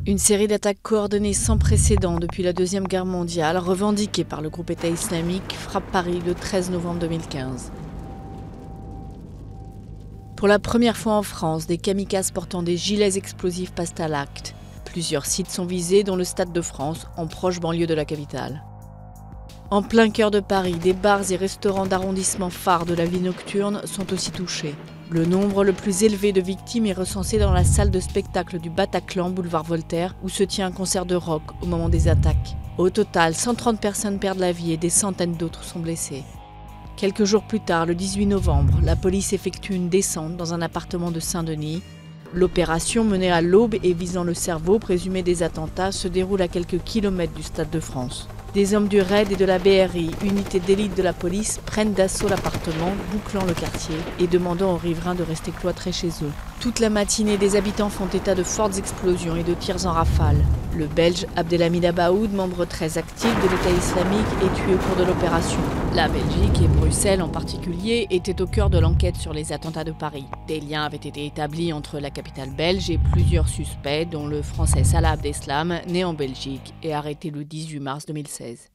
Une série d'attaques coordonnées sans précédent depuis la Deuxième Guerre mondiale, revendiquée par le groupe État islamique, frappe Paris le 13 novembre 2015. Pour la première fois en France, des kamikazes portant des gilets explosifs passent à l'acte. Plusieurs sites sont visés, dont le Stade de France, en proche banlieue de la capitale. En plein cœur de Paris, des bars et restaurants d'arrondissement phares de la vie nocturne sont aussi touchés. Le nombre le plus élevé de victimes est recensé dans la salle de spectacle du Bataclan, boulevard Voltaire, où se tient un concert de rock au moment des attaques. Au total, 130 personnes perdent la vie et des centaines d'autres sont blessées. Quelques jours plus tard, le 18 novembre, la police effectue une descente dans un appartement de Saint-Denis. L'opération, menée à l'aube et visant le cerveau présumé des attentats, se déroule à quelques kilomètres du Stade de France. Des hommes du RAID et de la BRI, unité d'élite de la police, prennent d'assaut l'appartement, bouclant le quartier et demandant aux riverains de rester cloîtrés chez eux. Toute la matinée, des habitants font état de fortes explosions et de tirs en rafale. Le Belge Abdelhamid Abaoud, membre très actif de l'État islamique, est tué au cours de l'opération. La Belgique et Bruxelles en particulier étaient au cœur de l'enquête sur les attentats de Paris. Des liens avaient été établis entre la capitale belge et plusieurs suspects, dont le français Salah Abdeslam, né en Belgique et arrêté le 18 mars 2016.